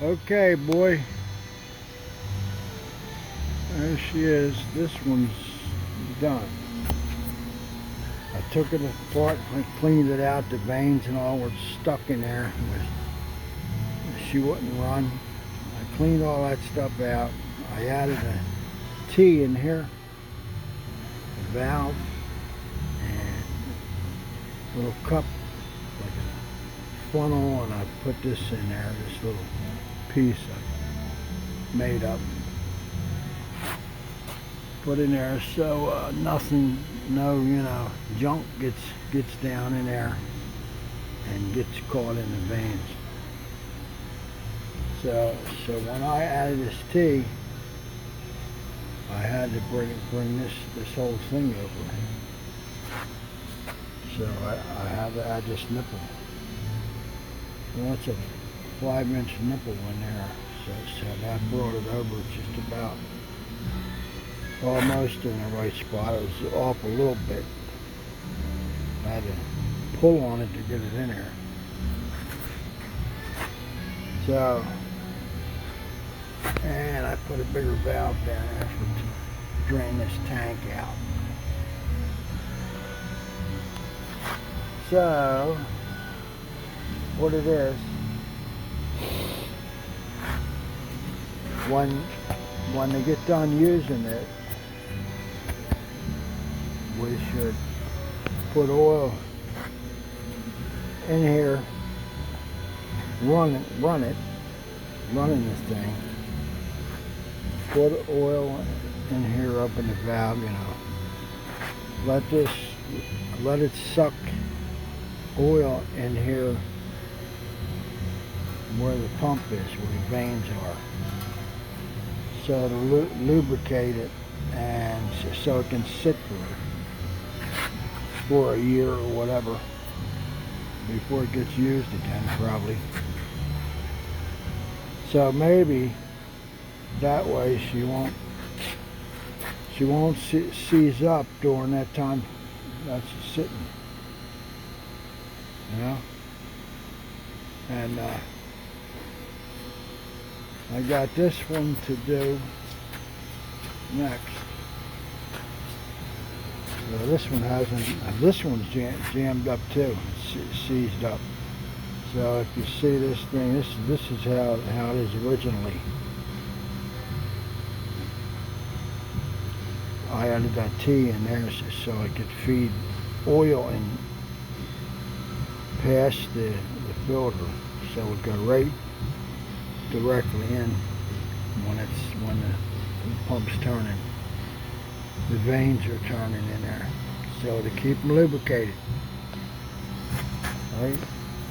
Okay, boy. There she is. This one's done. I took it apart, I cleaned it out, the veins and all were stuck in there. She wouldn't run. I cleaned all that stuff out. I added a T in here, a valve, and a little cup, like a funnel, and I put this in there, this little piece I made up. Put in there so nothing, no, junk gets down in there and gets caught in the veins. So when I added this tea, I had to bring this whole thing over. So I had to add this nipple. Well, that's a 5-inch nipple in there. So that brought it over just about almost in the right spot. It was off a little bit. I had to pull on it to get it in there. So, and I put a bigger valve down there to drain this tank out. So, what it is, when they get done using it, we should put oil in here, running this thing. Put oil in here up in the valve, Let it suck oil in here where the pump is, where the veins are. So to lubricate it, and so it can sit for a year or whatever before it gets used again, probably. So maybe that way she won't seize up during that time that's sitting, And I got this one to do next. So this one's jammed up too. It's seized up. So if you see this thing, this is how it is originally. I added that T in there so I could feed oil in past the filter, so it would go right directly in when the pump's turning. The veins are turning in there, so to keep them lubricated. Right?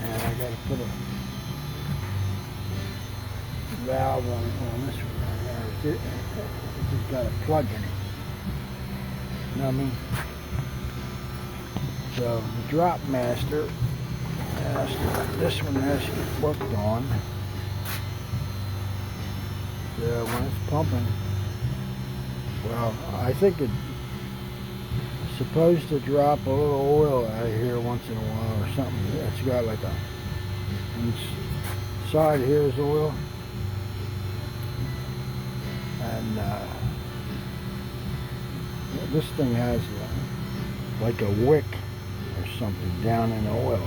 And I got to put a valve on this one right there. It's just got a plug in it. You know what I mean? So the Dropmaster, this one has to get worked on. So when it's pumping, well, I think it's supposed to drop a little oil out of here once in a while or something. It's got like inside here is oil, and this thing has like a wick or something down in the oil.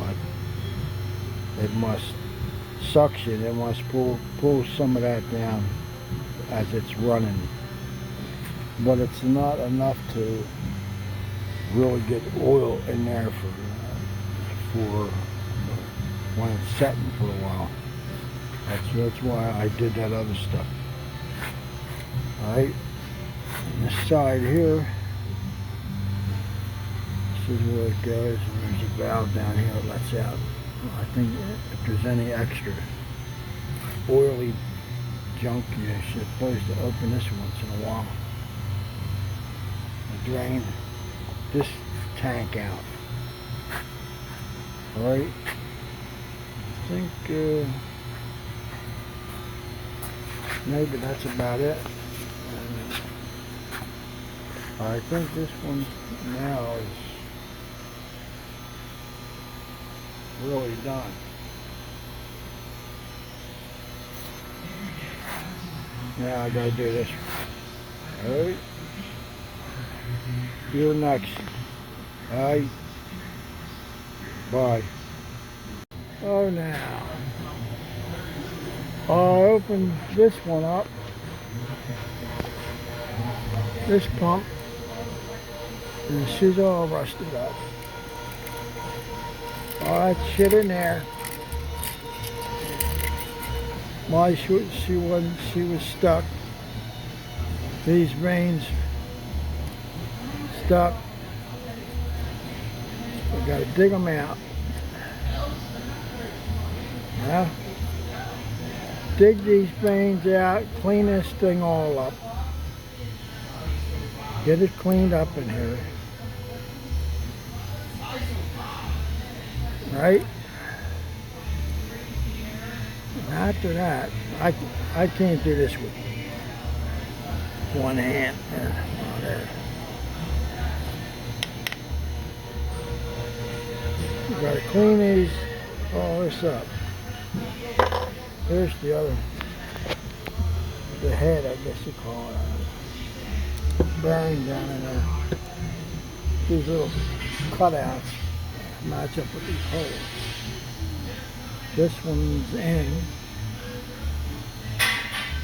It must suction. It must pull some of that down as it's running, but it's not enough to really get oil in there for when it's setting for a while. That's why I did that other stuff. All right, and this side here, this is where it goes, and there's a valve down here that lets out. I think if there's any extra oily junk, you're supposed to open this once in a while and drain this tank out. Alright, I think maybe that's about it. I think this one now is really done. Now I gotta do this. Alright. You're next. Alright. Bye. Oh, now. I opened this one up. This pump. And she's all rusted up. All that shit in there. Why she was stuck. These vanes stuck. We gotta dig them out. Now, dig these vanes out, clean this thing all up. Get it cleaned up in here. Right? And after that, I can't do this with one hand. There. You gotta clean all this up. Here's the other, the head, I guess you call it. Bearing down in there. These little cutouts match up with these holes. This one's in.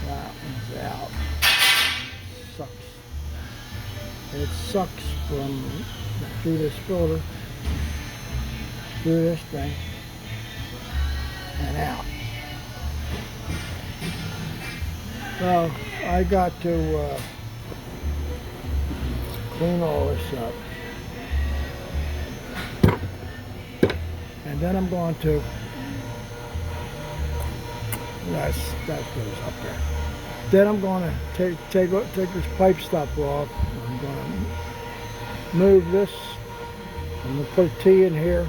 That one's out. Sucks. It sucks from through this filter, through this thing, and out. So I got to clean all this up. And then I'm going to, that goes up there. Then I'm going to take this pipe stop off. I'm going to move this. I'm going to put a T in here,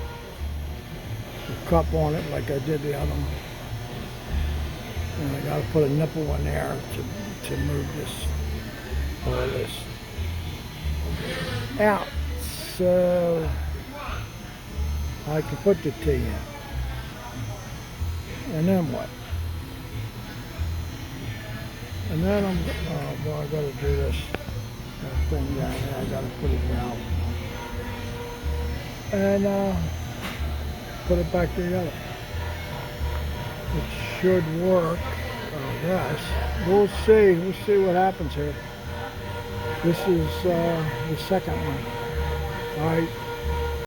a cup on it like I did the other one. And I got to put a nipple in there to move all this out. So I can put the T in. And then what? And then I got to do this thing down there. I got to put it down. And put it back together. It should work, I guess. We'll see. We'll see what happens here. This is the second one. All right.